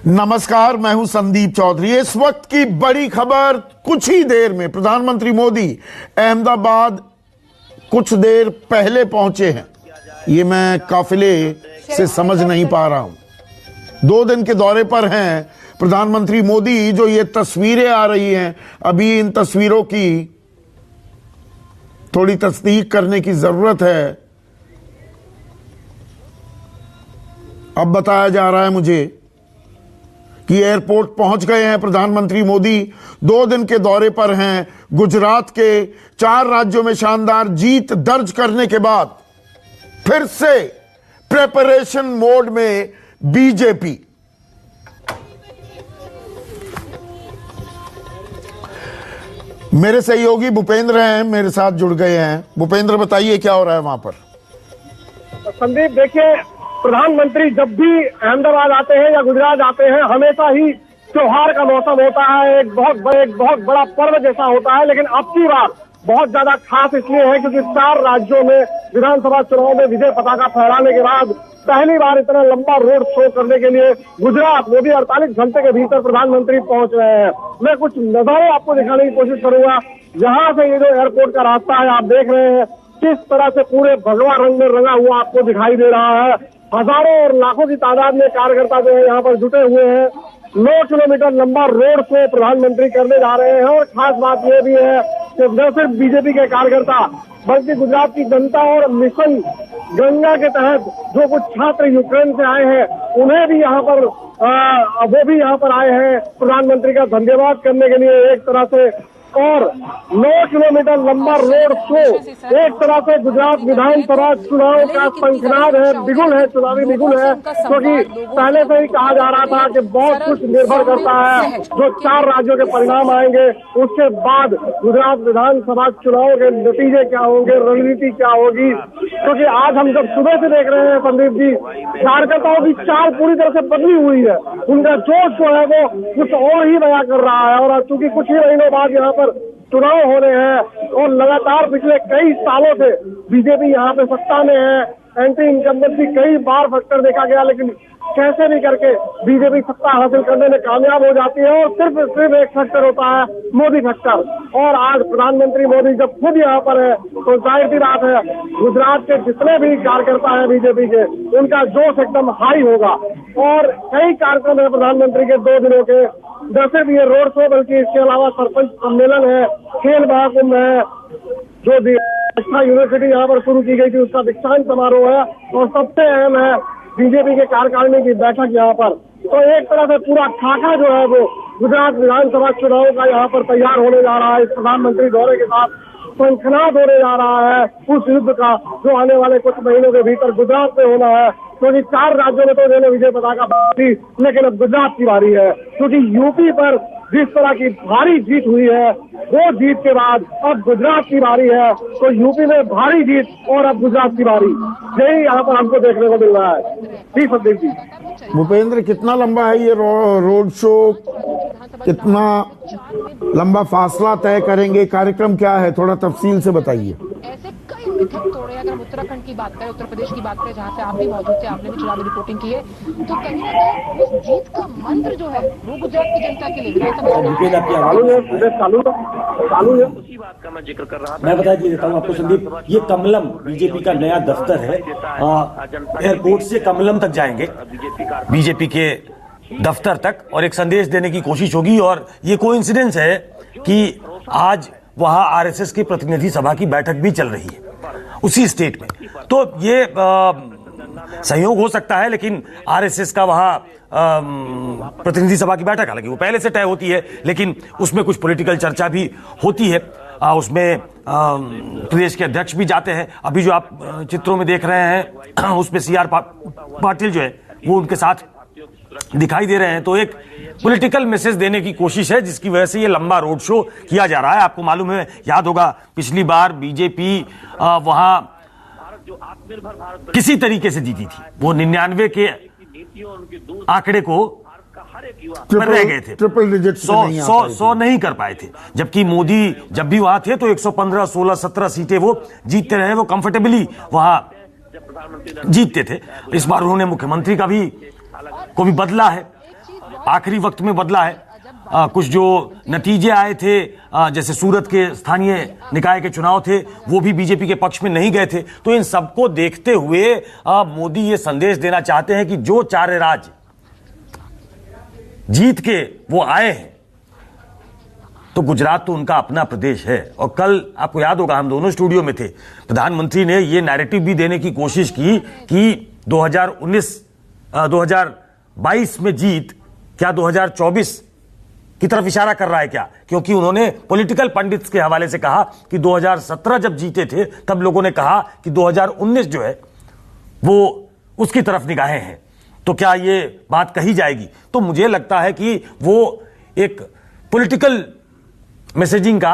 नमस्कार, मैं हूं संदीप चौधरी। इस वक्त की बड़ी खबर, कुछ ही देर में प्रधानमंत्री मोदी अहमदाबाद कुछ देर पहले पहुंचे हैं। ये मैं काफिले से समझ नहीं पा रहा हूं। 2 दिन के दौरे पर हैं प्रधानमंत्री मोदी। जो ये तस्वीरें आ रही हैं, अभी इन तस्वीरों की थोड़ी तस्दीक करने की जरूरत है। अब बताया जा रहा है मुझे कि एयरपोर्ट पहुंच गए हैं प्रधानमंत्री मोदी। 2 दिन के दौरे पर हैं। गुजरात के 4 राज्यों में शानदार जीत दर्ज करने के बाद फिर से प्रिपरेशन मोड में बीजेपी। मेरे सहयोगी भूपेंद्र हैं, मेरे साथ जुड़ गए हैं। भूपेंद्र, बताइए क्या हो रहा है वहां पर। संदीप, देखिए, प्रधानमंत्री जब भी अहमदाबाद आते हैं या गुजरात आते हैं, हमेशा ही त्योहार का मौसम होता है, एक बहुत बड़ा पर्व जैसा होता है। लेकिन अब की बार बहुत ज्यादा खास इसलिए है क्योंकि 4 राज्यों में विधानसभा चुनाव में विजय पताका फहराने के बाद पहली बार इतना लंबा रोड शो करने के लिए गुजरात, वो भी 48 घंटे के भीतर प्रधानमंत्री पहुंच रहे हैं। मैं कुछ नजारे आपको दिखाने की कोशिश करूंगा। यहाँ से ये जो एयरपोर्ट का रास्ता है, आप देख रहे हैं किस तरह से पूरे भगवा रंग में रंगा हुआ आपको दिखाई दे रहा है। हजारों और लाखों की तादाद में कार्यकर्ता जो है यहाँ पर जुटे हुए हैं। 9 किलोमीटर लंबा रोड शो प्रधानमंत्री करने जा रहे हैं। और खास बात यह भी है कि न सिर्फ बीजेपी के कार्यकर्ता बल्कि गुजरात की जनता और मिशन गंगा के तहत जो कुछ छात्र यूक्रेन से आए हैं, उन्हें भी यहाँ पर वो भी यहाँ पर आए हैं प्रधानमंत्री का धन्यवाद करने के लिए एक तरह से। और 9 किलोमीटर लंबा रोड शो एक तरह से गुजरात विधानसभा चुनाव का पंखनाद है, बिगुल है, चुनावी बिगुल है। क्योंकि पहले से ही कहा जा रहा था कि बहुत कुछ निर्भर करता है जो 4 राज्यों के परिणाम आएंगे, उसके बाद गुजरात विधानसभा चुनाव के नतीजे क्या होंगे, रणनीति क्या होगी। क्योंकि आज हम जब सुबह से देख रहे हैं संदीप जी, कार्यकर्ताओं की चाल पूरी तरह से बदली हुई है। उनका जोश जो है वो कुछ और ही बयां कर रहा है। और चूंकि कुछ ही महीनों बाद यहाँ चुनाव होने हैं और लगातार पिछले कई सालों से बीजेपी यहाँ पे सत्ता में है, एंटी इनकम्बेंसी कई बार फैक्टर देखा गया, लेकिन कैसे भी करके बीजेपी सत्ता हासिल करने में कामयाब हो जाती है। और सिर्फ एक फैक्टर होता है, मोदी फैक्टर। और आज प्रधानमंत्री मोदी जब खुद यहाँ पर है तो जाहिर सी बात है गुजरात के जितने भी कार्यकर्ता हैं बीजेपी के, उनका जोश एकदम हाई होगा। और कई कार्यक्रम है प्रधानमंत्री के 2 दिनों के, न सिर्फ ये रोड शो बल्कि इसके अलावा सरपंच सम्मेलन है, खेल महाकुंभ है, जो यूनिवर्सिटी यहाँ पर शुरू की गई थी उसका दीक्षांत समारोह है, और सबसे अहम है बीजेपी के कार्यकारिणी की बैठक यहाँ पर। तो एक तरह से पूरा खाका जो है वो गुजरात विधानसभा चुनाव का यहाँ पर तैयार होने जा रहा है। इस प्रधानमंत्री दौरे के साथ पंखनाद होने जा रहा है उस युद्ध का जो आने वाले कुछ महीनों के भीतर गुजरात में होना है। क्योंकि 4 राज्यों में तो उन्होंने विजय पताका थी, लेकिन अब गुजरात की बारी है। क्योंकि यूपी पर जिस तरह की भारी जीत हुई है, वो जीत के बाद अब गुजरात की बारी है। तो यूपी में भारी जीत और अब गुजरात की बारी, यही यहाँ पर हमको देखने को मिल रहा है। जी संदीप जी। भूपेंद्र, कितना लंबा है ये रोड शो, कितना लंबा फासला तय करेंगे, कार्यक्रम क्या है, थोड़ा तफसील से बताइए। ऐसे कई मिथक तोड़े। अगर हम उत्तराखंड की बात करें, उत्तर प्रदेश की बात करें, जहां से आप भी मौजूद थे, आपने भी चुनावी रिपोर्टिंग की है, तो कहीं ना कहीं उस जीत का मंत्र जो है वो गुजरात की जनता के लिए उसी बात का मैं जिक्र कर रहा था। मैं बता देता हूँ आपको संदीप, ये कमलम बीजेपी का नया दफ्तर है। एयरपोर्ट से कमलम तक जाएंगे बीजेपी के दफ्तर तक, और एक संदेश देने की कोशिश होगी। और ये कोइंसिडेंस है कि आज वहां आरएसएस की प्रतिनिधि सभा की बैठक भी चल रही है उसी स्टेट में। तो ये संयोग हो सकता है, लेकिन आरएसएस का वहां प्रतिनिधि सभा की बैठक, हालांकि वो पहले से तय होती है, लेकिन उसमें कुछ पॉलिटिकल चर्चा भी होती है। उसमें प्रदेश के अध्यक्ष भी जाते हैं। अभी जो आप चित्रों में देख रहे हैं उसमें सीआर पाटिल जो है वो उनके साथ दिखाई दे रहे हैं। तो एक पॉलिटिकल मैसेज देने की कोशिश है, जिसकी वजह से ये लंबा रोड शो किया जा रहा है। आपको मालूम है, याद होगा, पिछली बार बीजेपी वहां किसी तरीके से जीती थी। वो 99 के आंकड़े को पर रह गए थे, ट्रिपल डिजिट 100 नहीं कर पाए थे। जबकि मोदी जब भी वहां थे तो 115, 16, 17 सीटें वो जीतते रहे, वो कंफर्टेबली वहां जीतते थे। इस बार उन्होंने मुख्यमंत्री को भी बदला है। आखिरी वक्त में बदला है। कुछ जो नतीजे आए थे, जैसे सूरत के स्थानीय निकाय के चुनाव थे, वो भी बीजेपी के पक्ष में नहीं गए थे। तो इन सबको देखते हुए मोदी ये संदेश देना चाहते हैं कि जो 4 राज्य जीत के वो आए हैं, तो गुजरात तो उनका अपना प्रदेश है। और कल आपको याद होगा, हम दोनों स्टूडियो में थे, प्रधानमंत्री ने ये नैरेटिव भी देने की कोशिश की कि 2022 में जीत क्या 2024 की तरफ इशारा कर रहा है क्या? क्योंकि उन्होंने पॉलिटिकल पंडित्स के हवाले से कहा कि 2017 जब जीते थे तब लोगों ने कहा कि 2019 जो है वो उसकी तरफ निगाहें हैं। तो क्या ये बात कही जाएगी? तो मुझे लगता है कि वो एक पॉलिटिकल मैसेजिंग का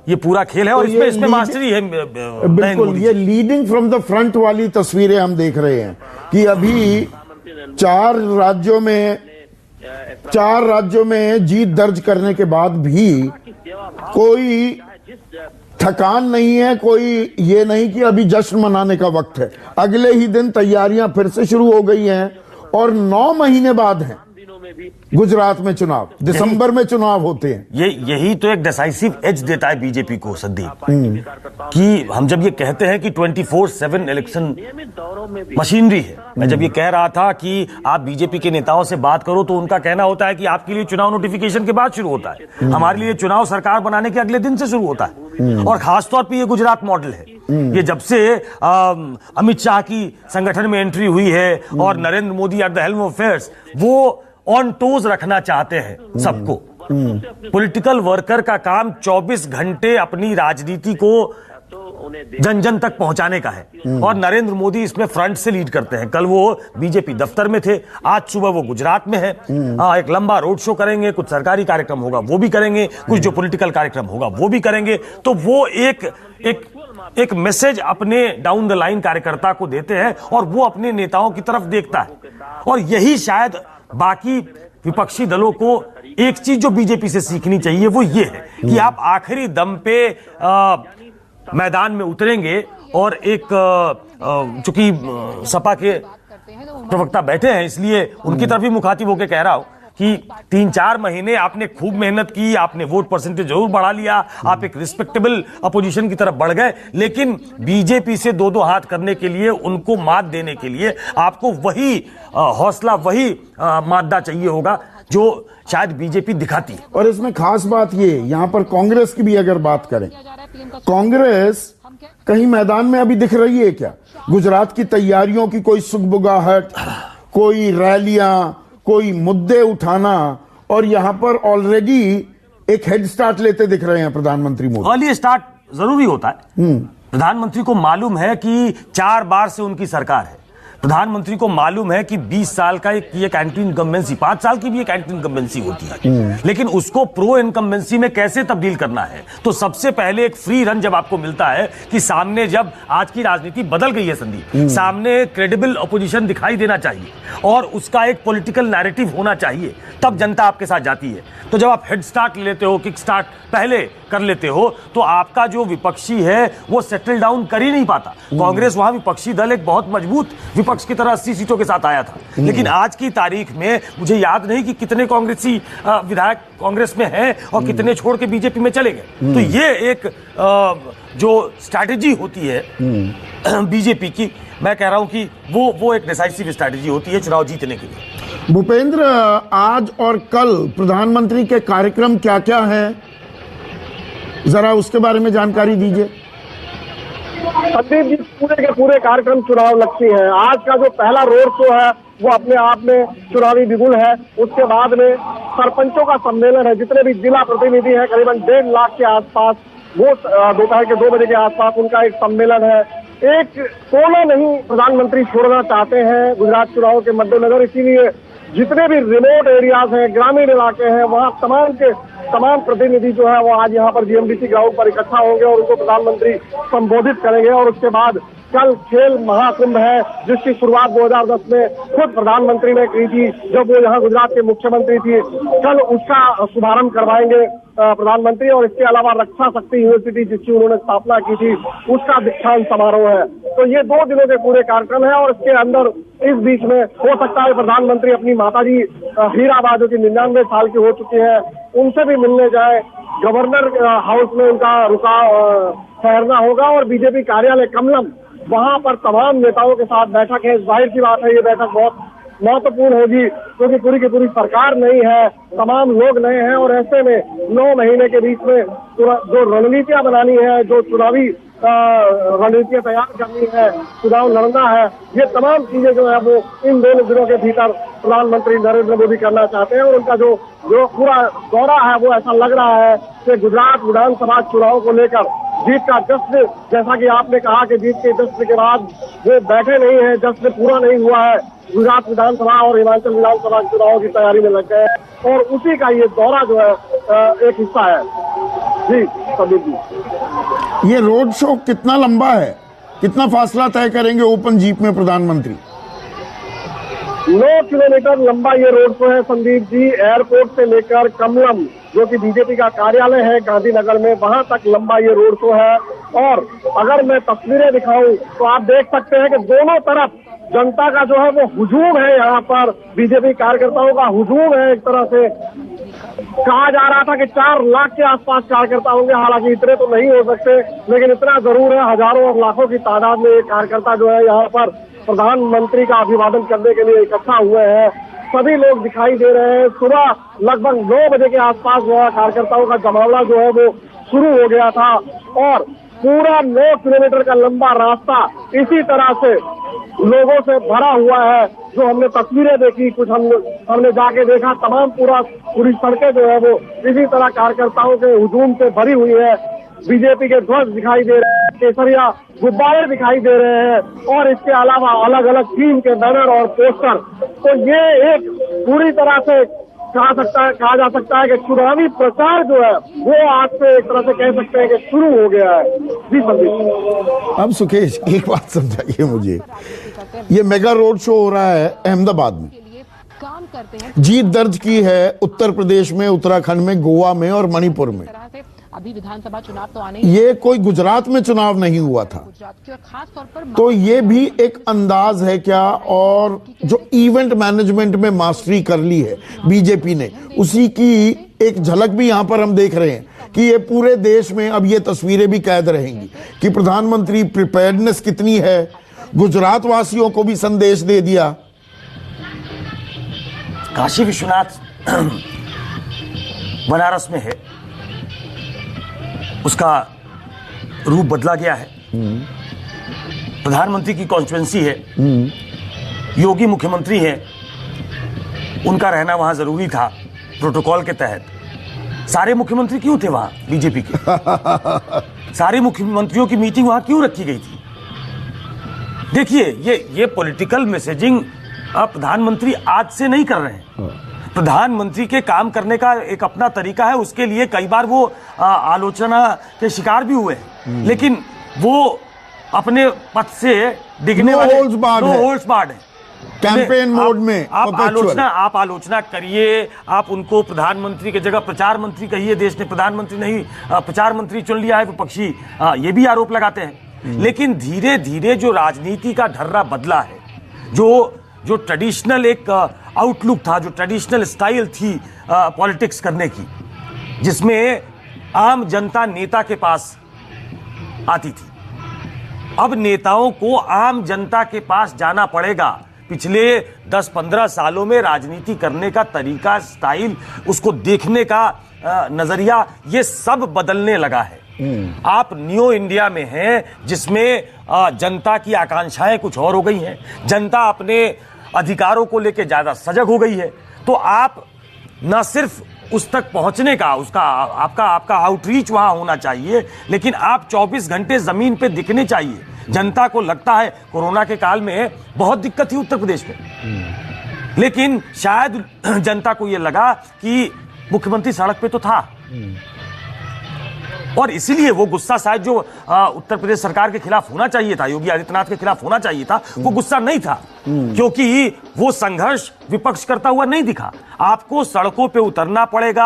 ये पूरा खेल है, और तो इसमें मास्टरी है। बिल्कुल, ये लीडिंग फ्रॉम द फ्रंट वाली तस्वीरें हम देख रहे हैं कि अभी 4 राज्यों में जीत दर्ज करने के बाद भी कोई थकान नहीं है, कोई ये नहीं कि अभी जश्न मनाने का वक्त है। अगले ही दिन तैयारियां फिर से शुरू हो गई हैं और 9 महीने बाद हैं गुजरात में चुनाव, दिसंबर में चुनाव होते हैं। यही तो एक डिसाइसिव एज देता है बीजेपी को संदीप, कि हम जब ये कहते हैं कि 24/7 इलेक्शन मशीनरी है। मैं जब ये कह रहा था कि आप बीजेपी के नेताओं से बात करो तो उनका कहना होता है कि आपके लिए चुनाव नोटिफिकेशन के बाद शुरू होता है, हमारे लिए चुनाव सरकार बनाने के अगले दिन से शुरू होता है। और खासतौर पर ये गुजरात मॉडल है। ये जब से अमित शाह की संगठन में एंट्री हुई है और Narendra Modi at the helm of affairs, वो ऑन टोज रखना चाहते हैं सबको। पॉलिटिकल वर्कर का काम 24 घंटे अपनी राजनीति को जन जन तक पहुंचाने का है, और नरेंद्र मोदी इसमें फ्रंट से लीड करते हैं। कल वो बीजेपी दफ्तर में थे, आज सुबह वो गुजरात में है। एक लंबा रोड शो करेंगे, कुछ सरकारी कार्यक्रम होगा वो भी करेंगे, कुछ जो पॉलिटिकल कार्यक्रम होगा वो भी करेंगे। तो वो एक मैसेज अपने डाउन द लाइन कार्यकर्ता को देते हैं, और वो अपने नेताओं की तरफ देखता है। और यही शायद बाकी विपक्षी दलों को एक चीज जो बीजेपी से सीखनी चाहिए वो ये है कि आप आखिरी दम पे मैदान में उतरेंगे। और एक चूंकि सपा के प्रवक्ता बैठे हैं, इसलिए उनकी तरफ भी मुखातिब होकर कह रहा हूं कि 3-4 महीने आपने खूब मेहनत की, आपने वोट परसेंटेज जरूर बढ़ा लिया, आप एक रिस्पेक्टेबल अपोजिशन की तरफ बढ़ गए, लेकिन बीजेपी से 2-2 हाथ करने के लिए, उनको मात देने के लिए आपको वही हौसला, वही मादा चाहिए होगा जो शायद बीजेपी दिखाती है। और इसमें खास बात ये, यहां पर कांग्रेस की भी अगर बात करें, कांग्रेस कहीं मैदान में अभी दिख रही है क्या? गुजरात की तैयारियों की कोई सुगबुगाहट, कोई रैलियां, कोई मुद्दे उठाना, और यहां पर ऑलरेडी एक हेड स्टार्ट लेते दिख रहे हैं प्रधानमंत्री मोदी। अर्ली स्टार्ट जरूरी होता है। प्रधानमंत्री को मालूम है कि 4 बार से उनकी सरकार है। प्रधानमंत्री को मालूम है कि 20 साल का एक एंटी इनकम्बेंसी, 5 साल की भी एक एंटी इनकम्बेंसी होती है, लेकिन उसको प्रो इनकम्बेंसी में कैसे तब्दील करना है। तो सबसे पहले एक फ्री रन जब आपको मिलता है कि सामने, जब आज की राजनीति बदल गई है संदीप, सामने क्रेडिबल अपोजिशन दिखाई देना चाहिए और उसका एक पॉलिटिकल नैरेटिव होना चाहिए, तब जनता आपके साथ जाती है। तो जब आप हेड स्टार्ट लेते हो, किक स्टार्ट पहले कर लेते हो, तो आपका जो विपक्षी है वो सेटल डाउन कर ही नहीं पाता। कांग्रेस वहां विपक्षी दल एक बहुत मजबूत विपक्ष की तरह 80 सीटों के साथ आया था, लेकिन आज की तारीख में मुझे याद नहीं कि कितने कांग्रेसी विधायक कांग्रेस में हैं और कितने छोड़ के बीजेपी में चले गए। तो ये एक जो स्ट्रैटेजी होती है बीजेपी की, मैं कह रहा हूं कि वो एक डिसाइसिव स्ट्रैटेजी होती है चुनाव जीतने के लिए। भूपेंद्र, आज और कल प्रधानमंत्री के कार्यक्रम क्या क्या हैं, जरा उसके बारे में जानकारी दीजिए। संदीप जी, पूरे के पूरे कार्यक्रम चुनाव लक्षी है। आज का जो पहला रोड शो है वो अपने आप में चुनावी बिगुल है। उसके बाद में सरपंचों का सम्मेलन है, जितने भी जिला प्रतिनिधि हैं करीबन 1.5 लाख के आसपास, वो दोपहर के 2 बजे के आसपास उनका एक सम्मेलन है। एक कोना नहीं प्रधानमंत्री छोड़ना चाहते हैं गुजरात चुनाव के मद्देनजर, इसीलिए जितने भी रिमोट एरियाज हैं, ग्रामीण इलाके हैं, वहाँ तमाम प्रतिनिधि जो है वो आज यहाँ पर जीएमडीसी ग्राउंड पर इकट्ठा होंगे और उनको प्रधानमंत्री संबोधित करेंगे। और उसके बाद कल खेल महाकुंभ है, जिसकी शुरुआत 2010 में खुद प्रधानमंत्री ने की थी जब वो यहाँ गुजरात के मुख्यमंत्री थी। कल उसका शुभारंभ करवाएंगे प्रधानमंत्री, और इसके अलावा रक्षा शक्ति यूनिवर्सिटी जिसकी उन्होंने स्थापना की थी उसका दीक्षांत समारोह है। तो ये 2 दिनों के पूरे कार्यक्रम है और इसके अंदर इस बीच में हो सकता है प्रधानमंत्री अपनी माताजी हीराबा जो कि 99 साल की हो चुकी है उनसे भी मिलने जाए। गवर्नर हाउस में उनका ठहरना होगा और बीजेपी कार्यालय कमलम वहां पर तमाम नेताओं के साथ बैठक है। जाहिर सी बात है ये बैठक बहुत महत्वपूर्ण होगी क्योंकि पूरी की पूरी सरकार नई है, तमाम लोग नए हैं और ऐसे में 9 महीने के बीच में जो रणनीतियां बनानी है, जो चुनावी रणनीतियां तैयार करनी है, चुनाव लड़ना है, ये तमाम चीजें जो है वो इन 2 दिनों के भीतर प्रधानमंत्री नरेंद्र मोदी करना चाहते हैं। और उनका जो पूरा दौरा है वो ऐसा लग रहा है कि गुजरात विधानसभा चुनाव को लेकर जीत का जश्न, जैसा कि आपने कहा कि जीत के जश्न के बाद वो बैठे नहीं है, जश्न पूरा नहीं हुआ है, गुजरात विधानसभा और हिमाचल विधानसभा चुनाव की तैयारी में लग गए और उसी का ये दौरा जो है एक हिस्सा है। जी संदीप जी, ये रोड शो कितना लंबा है, कितना फासला तय करेंगे ओपन जीप में प्रधानमंत्री? 9 किलोमीटर लंबा ये रोड शो है संदीप जी। एयरपोर्ट से लेकर कमलम जो कि बीजेपी का कार्यालय है गांधीनगर में, वहां तक लंबा ये रोड शो है। और अगर मैं तस्वीरें दिखाऊं तो आप देख सकते हैं कि दोनों तरफ जनता का जो है वो हुजूम है। यहाँ पर बीजेपी कार्यकर्ताओं का हुजूम है। एक तरह से कहा जा रहा था कि 4 लाख के आसपास कार्यकर्ता होंगे, हालांकि इतने तो नहीं हो सकते लेकिन इतना जरूर है, हजारों और लाखों की तादाद में ये कार्यकर्ता जो है यहाँ पर प्रधानमंत्री का अभिवादन करने के लिए इकट्ठा हुए हैं। सभी लोग दिखाई दे रहे हैं। सुबह लगभग 9 बजे के आसपास जो है कार्यकर्ताओं का जमावड़ा जो है वो शुरू हो गया था और पूरा 9 किलोमीटर का लंबा रास्ता इसी तरह से लोगों से भरा हुआ है। जो हमने तस्वीरें देखी, कुछ हमने जाके देखा, तमाम पूरी सड़कें जो है वो इसी तरह कार्यकर्ताओं के हुजूम से भरी हुई है। बीजेपी के ध्वज दिखाई दे रहे हैं, केसरिया गुब्बारे दिखाई दे रहे हैं और इसके अलावा अलग अलग टीम के बैनर और पोस्टर। तो ये एक पूरी तरह से कहा जा सकता है कि चुनावी प्रचार जो है वो आज से एक तरह से कह सकते हैं कि शुरू हो गया है। जी संदीप। अब सुकेश एक बात समझाइए मुझे, ये मेगा रोड शो हो रहा है अहमदाबाद में, काम करते हैं, जीत दर्ज की है उत्तर प्रदेश में, उत्तराखंड में, गोवा में और मणिपुर में। अभी विधानसभा चुनाव तो आने ये कोई गुजरात में चुनाव नहीं हुआ था, गुजरात की और खास तौर पर तो ये भी एक अंदाज है क्या? और जो इवेंट मैनेजमेंट में मास्टरी कर ली है बीजेपी ने, उसी की एक झलक भी यहां पर हम देख रहे हैं कि ये पूरे देश में अब ये तस्वीरें भी कैद रहेंगी कि प्रधानमंत्री प्रिपेयर्डनेस कितनी है। गुजरात वासियों को भी संदेश दे दिया। काशी विश्वनाथ बनारस में है, उसका रूप बदला गया है। प्रधानमंत्री की कॉन्स्टिट्यूएंसी है, योगी मुख्यमंत्री है, उनका रहना वहां जरूरी था प्रोटोकॉल के तहत। सारे मुख्यमंत्री क्यों थे वहां बीजेपी के? सारे मुख्यमंत्रियों की मीटिंग वहां क्यों रखी गई थी? देखिए ये पॉलिटिकल मैसेजिंग प्रधानमंत्री आज से नहीं कर रहे हैं। प्रधानमंत्री के काम करने का एक अपना तरीका है, उसके लिए कई बार वो आलोचना के शिकार भी हुए हैं, लेकिन वो अपने पद से डिगने वाले नो होल्ड्स बार्ड है। कैंपेन मोड में आप आलोचना करिए, आप उनको प्रधानमंत्री की जगह प्रचार मंत्री कहिए। देश ने प्रधानमंत्री नहीं प्रचार मंत्री चुन लिया है, विपक्षी ये भी आरोप लगाते हैं। लेकिन धीरे धीरे जो राजनीति का ढर्रा बदला है, जो ट्रेडिशनल एक आउटलुक था, जो ट्रेडिशनल स्टाइल थी पॉलिटिक्स करने की, जिसमें आम जनता नेता के पास आती थी, अब नेताओं को आम जनता के पास जाना पड़ेगा। पिछले 10-15 सालों में राजनीति करने का तरीका, स्टाइल, उसको देखने का नजरिया, ये सब बदलने लगा है। आप न्यू इंडिया में हैं जिसमें जनता की आकांक्षाएं कुछ और हो गई हैं, जनता अपने अधिकारों को लेकर ज्यादा सजग हो गई है। तो आप न सिर्फ उस तक पहुंचने का आपका आउटरीच वहां होना चाहिए, लेकिन आप 24 घंटे जमीन पे दिखने चाहिए। जनता को लगता है कोरोना के काल में बहुत दिक्कत थी उत्तर प्रदेश में, लेकिन शायद जनता को यह लगा कि मुख्यमंत्री सड़क पे तो था, और इसीलिए वो गुस्सा शायद जो उत्तर प्रदेश सरकार के खिलाफ होना चाहिए था, योगी आदित्यनाथ के खिलाफ होना चाहिए था, वो गुस्सा नहीं था। क्योंकि वो संघर्ष विपक्ष करता हुआ नहीं दिखा। आपको सड़कों पे उतरना पड़ेगा,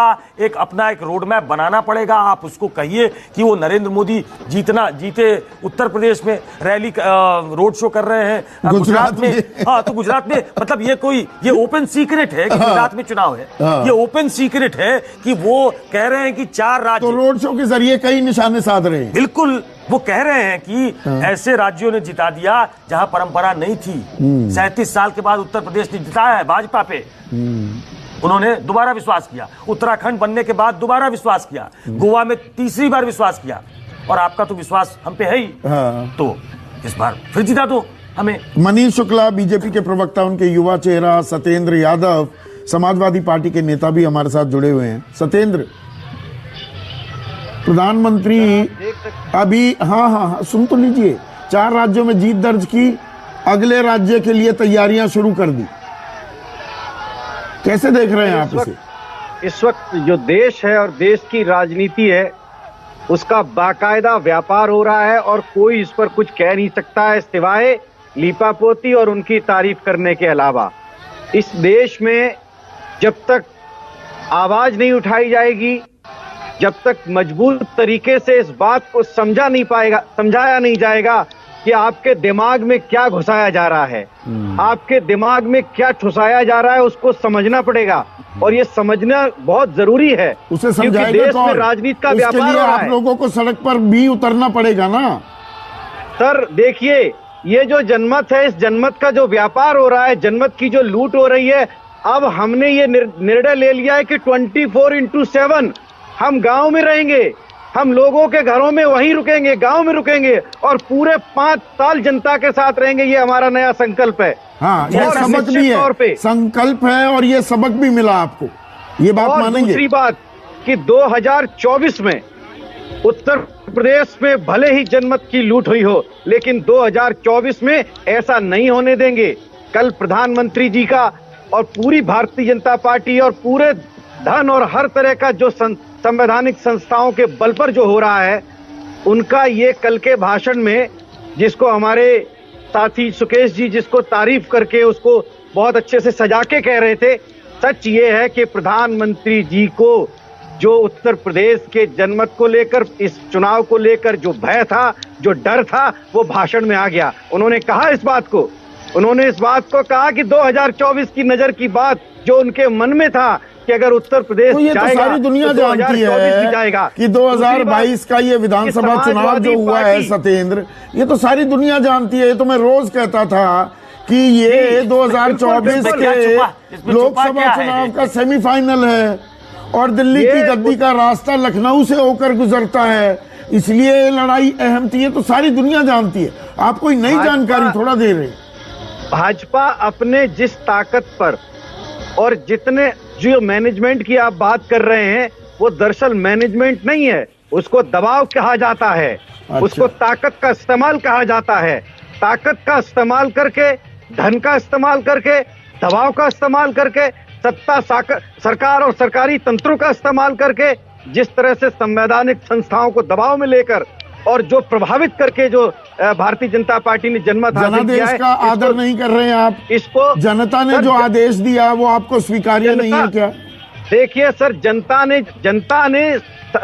अपना एक रोड मैप बनाना पड़ेगा। आप उसको कहिए कि वो नरेंद्र मोदी जीते उत्तर प्रदेश में रैली रोड शो कर रहे हैं, गुजरात में। हाँ, तो गुजरात में मतलब ये ओपन सीक्रेट है कि गुजरात में चुनाव है। ये ओपन सीक्रेट है कि वो कह रहे हैं कि 4 राज्य, तो रोड शो के जरिए कई निशाने साध रहे हैं। बिल्कुल, वो कह रहे हैं कि ऐसे राज्यों ने जिता दिया जहां परंपरा नहीं थी। 37 साल के बाद उत्तर प्रदेश ने जिताया है भाजपा पे। उन्होंने दोबारा विश्वास किया, उत्तराखंड बनने के बाद दोबारा विश्वास किया, गोवा में तीसरी बार विश्वास किया, और आपका तो विश्वास हम पे है ही। तो इस बार फिर जिता दो हमें। मनीष शुक्ला बीजेपी के प्रवक्ता, उनके युवा चेहरा सत्येंद्र यादव समाजवादी पार्टी के नेता भी हमारे साथ जुड़े हुए हैं। सत्येंद्र, प्रधानमंत्री अभी हाँ सुन तो लीजिए, 4 राज्यों में जीत दर्ज की, अगले राज्य के लिए तैयारियां शुरू कर दी। कैसे देख रहे हैं आप इसे? इस वक्त जो देश है और देश की राजनीति है उसका बाकायदा व्यापार हो रहा है और कोई इस पर कुछ कह नहीं सकता है सिवाय लीपापोती और उनकी तारीफ करने के अलावा। इस देश में जब तक आवाज नहीं उठाई जाएगी, जब तक मजबूत तरीके से इस बात को समझाया नहीं जाएगा कि आपके दिमाग में क्या घुसाया जा रहा है, आपके दिमाग में क्या ठुसाया जा रहा है, उसको समझना पड़ेगा। और ये समझना बहुत जरूरी है, उसे क्योंकि देश में राजनीति का व्यापार हो रहा है। आप लोगों को सड़क पर भी उतरना पड़ेगा ना। सर देखिए, ये जो जनमत है, इस जनमत का जो व्यापार हो रहा है, जनमत की जो लूट हो रही है, अब हमने ये निर्णय ले लिया है कि 24/7 हम गांव में रहेंगे, हम लोगों के घरों में वहीं रुकेंगे, गांव में रुकेंगे और पूरे 5 साल जनता के साथ रहेंगे। ये हमारा नया संकल्प है। हाँ, ये सबक भी है, संकल्प है और ये सबक भी मिला आपको, ये बात मानेंगे। दूसरी बात कि 2024 में उत्तर प्रदेश में भले ही जनमत की लूट हुई हो, लेकिन 2024 में ऐसा नहीं होने देंगे। कल प्रधानमंत्री जी का और पूरी भारतीय जनता पार्टी और पूरे धन और हर तरह का जो संवैधानिक संस्थाओं के बल पर जो हो रहा है, उनका ये कल के भाषण में, जिसको हमारे साथी सुकेश जी जिसको तारीफ करके उसको बहुत अच्छे से सजा के कह रहे थे, सच ये है कि प्रधानमंत्री जी को जो उत्तर प्रदेश के जनमत को लेकर, इस चुनाव को लेकर जो भय था, जो डर था, वो भाषण में आ गया। उन्होंने कहा इस बात को कहा कि 2024 की नजर की बात जो उनके मन में था कि अगर उत्तर प्रदेश तो ये जाएगा, तो सारी दुनिया तो जानती है जाएगा कि 2022 का ये विधानसभा चुनाव जो हुआ है सत्येंद्र, ये तो सारी दुनिया जानती है। ये तो मैं रोज कहता था कि ये 2024 के लोकसभा चुनाव का सेमीफाइनल है और दिल्ली की गद्दी का रास्ता लखनऊ से होकर गुजरता है, इसलिए लड़ाई अहम थी। ये तो सारी दुनिया जानती है, आप कोई नई जानकारी थोड़ा दे रहे। भाजपा अपने जिस ताकत पर और जितने जो मैनेजमेंट की आप बात कर रहे हैं, वो दरअसल मैनेजमेंट नहीं है, उसको दबाव कहा जाता है। उसको ताकत का इस्तेमाल कहा जाता है। ताकत का इस्तेमाल करके, धन का इस्तेमाल करके, दबाव का इस्तेमाल करके, सत्ता सरकार और सरकारी तंत्रों का इस्तेमाल करके, जिस तरह से संवैधानिक संस्थाओं को दबाव में लेकर और जो प्रभावित करके जो भारतीय जनता पार्टी ने जनमत हासिल किया है, जनादेश का आदर नहीं कर रहे हैं आप। इसको जनता ने जो आदेश दिया वो आपको स्वीकार्य नहीं है क्या? देखिए सर, जनता ने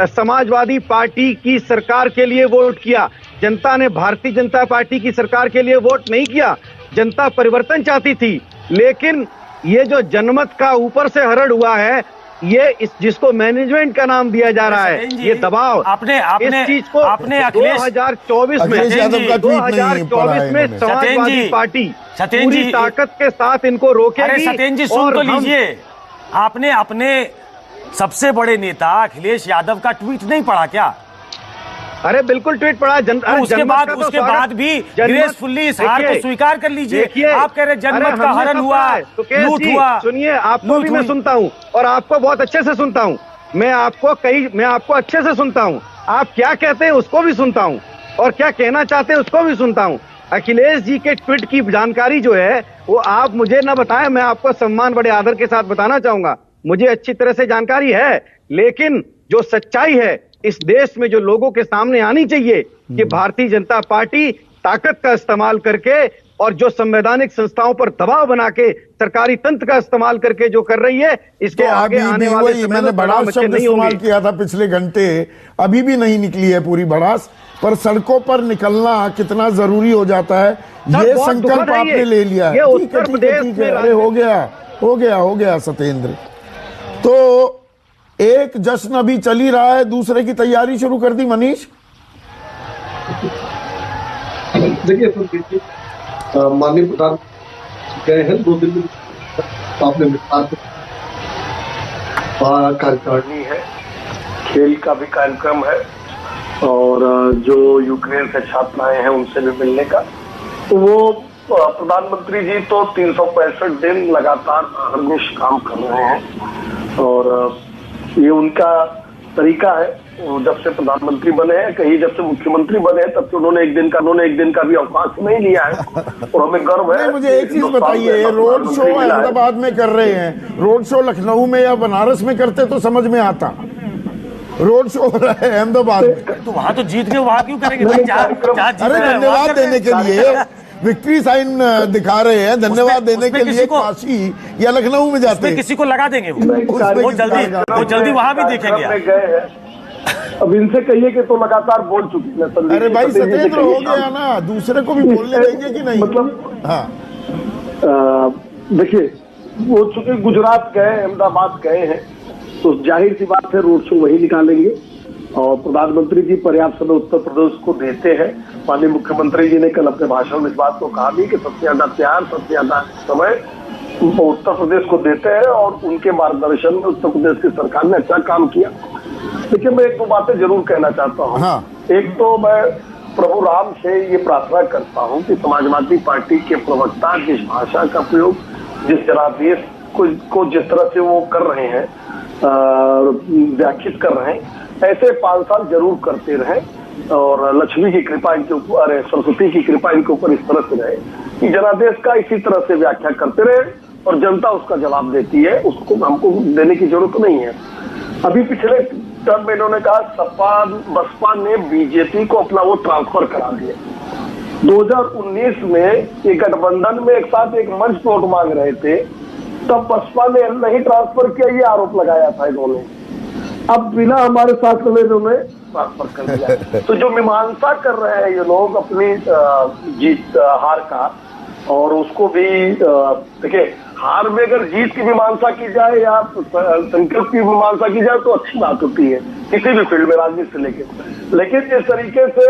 समाजवादी पार्टी की सरकार के लिए वोट किया। जनता ने भारतीय जनता पार्टी की सरकार के लिए वोट नहीं किया। जनता परिवर्तन चाहती थी, लेकिन ये जो जनमत का ऊपर से हरड़ हुआ है, ये जिसको मैनेजमेंट का नाम दिया जा रहा है, ये दबाव, इस चीज को 2024 में समाजवादी पार्टी पूरी ताकत के साथ इनको रोकेगी। सत्येंद्र जी सुन तो लीजिए, आपने अपने सबसे बड़े नेता अखिलेश यादव का ट्वीट नहीं पढ़ा क्या? अरे बिल्कुल ट्वीट पढ़ा। तो उसके बाद भी ग्रेसफुल्ली इस हार को स्वीकार कर लीजिए। आप कह रहे जनमत का हरण हुआ, लूट हुआ। सुनिए, आपको भी मैं सुनता हूँ और आपको बहुत अच्छे से सुनता हूँ। मैं आपको अच्छे से सुनता हूँ। आप क्या कहते हैं उसको भी सुनता हूँ और क्या कहना चाहते हैं उसको भी सुनता हूँ। अखिलेश जी के ट्वीट की जानकारी जो है वो आप मुझे ना बताएं, मैं आपको सम्मान बड़े आदर के साथ बताना चाहूंगा। मुझे अच्छी तरह से जानकारी है, लेकिन जो सच्चाई है इस देश में जो लोगों के सामने आनी चाहिए कि भारतीय जनता पार्टी ताकत का इस्तेमाल करके और जो संवैधानिक संस्थाओं पर दबाव बना के सरकारी तंत्र का इस्तेमाल करके जो कर रही है, इसके तो आगे आने वाले समय मैंने में भड़ास परिणाम अच्छे शब्द नहीं इस्तेमाल होंगे। किया था पिछले घंटे, अभी भी नहीं निकली है पूरी भड़ास, पर सड़कों पर निकलना कितना जरूरी हो जाता है ये बहुत संकल्प दुखद है आपने ले लिया है। ये ठीक है, उत्तर ठीक है, प्रदेश ठीक है। में अरे हो गया सत्येंद्र। तो एक जश्न अभी चल ही रहा है, दूसरे की तैयारी शुरू कर दी मनीष। देखिए माननीय प्रधान गए हैं 2 दिन में, आपने विस्तार से कार्यकारिणी है, खेल का भी कार्यक्रम है और जो यूक्रेन से छात्र आए हैं उनसे भी मिलने का। तो वो प्रधानमंत्री जी तो 365 दिन लगातार हरनिश काम कर रहे हैं और ये उनका तरीका है। जब से प्रधानमंत्री बने हैं, कहीं जब से मुख्यमंत्री बने हैं, तब से उन्होंने एक दिन का भी अवकाश नहीं लिया है और हमें गर्व है। मुझे एक चीज बताइए, रोड शो अहमदाबाद में कर रहे हैं, रोड शो लखनऊ में या बनारस में करते तो समझ में आता। रोड शो हो रहा है अहमदाबाद में, तो वहां तो जीत गए, वहां क्यों करेंगे भाई? जहाँ जीत अरे रहे हैं, वहाँ धन्यवाद कर रहे हैं। देने के लिए विक्ट्री साइन दिखा रहे हैं, धन्यवाद देने के लिए काशी या लखनऊ में जाते हैं। किसी को लगा देंगे वो जल्दी वहां भी देखेंगे आप। गए हैं। अब इनसे कहिए कि तो लगातार बोल चुकी है। अरे भाई सत्येंद्र हो गया ना, दूसरे को भी बोलने देंगे कि नहीं? मतलब हाँ देखिए, वो चूंकि गुजरात गए, अहमदाबाद गए हैं, तो जाहिर सी बात है रोड शो वही निकालेंगे और प्रधानमंत्री जी पर्याप्त समय उत्तर प्रदेश को देते हैं। माननीय मुख्यमंत्री जी ने कल अपने भाषण में इस बात को कहा भी कि सबसे ज्यादा प्यार, सबसे ज्यादा समय उत्तर प्रदेश को देते हैं और उनके मार्गदर्शन में उत्तर प्रदेश की सरकार ने अच्छा काम किया। देखिए, मैं 1-2 बातें जरूर कहना चाहता हूँ। हाँ। एक तो मैं प्रभु राम से ये प्रार्थना करता हूँ कि समाजवादी पार्टी के प्रवक्ता जिस भाषा का प्रयोग, जिस जनादेश को जिस तरह से वो कर रहे हैं, व्याख्यात कर रहे हैं, ऐसे 5 साल जरूर करते रहे और लक्ष्मी की कृपा इनके ऊपर, अरे सरस्वती की कृपा इनके ऊपर इस तरह से रहे कि जनादेश का इसी तरह से व्याख्या करते रहे और जनता उसका जवाब देती है, उसको हमको देने की जरूरत नहीं है। अभी पिछले टर्म में इन्होंने कहा बसपा ने बीजेपी को अपना वोट ट्रांसफर करा दिया। 2019 में ये गठबंधन में एक साथ एक मंच पे वोट मांग रहे थे, तब बसपा ने नहीं ट्रांसफर किया, ये आरोप लगाया था इन्होंने। अब बिना हमारे साथ चले इन्होंने ट्रांसफर कर दिया। तो जो मीमांसा कर रहे हैं ये लोग अपनी जीत हार का, और उसको भी देखिए, हार में अगर जीत की मीमांसा की जाए या संकल्प की मीमांसा की जाए तो अच्छी बात होती है किसी भी फील्ड में, राजनीति से लेकिन जिस तरीके से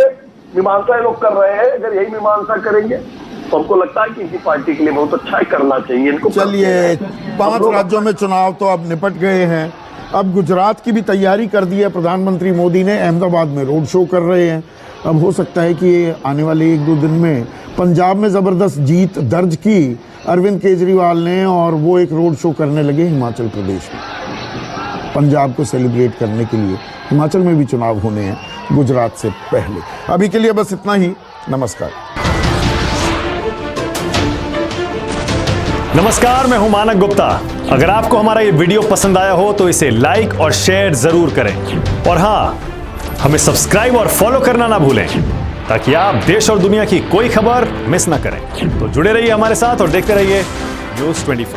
मीमांसा लोग कर रहे हैं, अगर यही मीमांसा करेंगे तो हमको लगता है कि इसी पार्टी के लिए बहुत अच्छा करना चाहिए इनको। चलिए, 5 राज्यों में चुनाव तो अब निपट गए हैं, अब गुजरात की भी तैयारी कर दी है प्रधानमंत्री मोदी ने, अहमदाबाद में रोड शो कर रहे हैं। अब हो सकता है कि आने वाले 1-2 दिन में पंजाब में जबरदस्त जीत दर्ज की अरविंद केजरीवाल ने और वो एक रोड शो करने लगे हिमाचल प्रदेश में, पंजाब को सेलिब्रेट करने के लिए। हिमाचल में भी चुनाव होने हैं गुजरात से पहले। अभी के लिए बस इतना ही, नमस्कार। नमस्कार, मैं हूं मानक गुप्ता। अगर आपको हमारा ये वीडियो पसंद आया हो तो इसे लाइक और शेयर जरूर करें और हाँ, हमें सब्सक्राइब और फॉलो करना ना भूलें ताकि आप देश और दुनिया की कोई खबर मिस ना करें। तो जुड़े रहिए हमारे साथ और देखते रहिए न्यूज़ 24।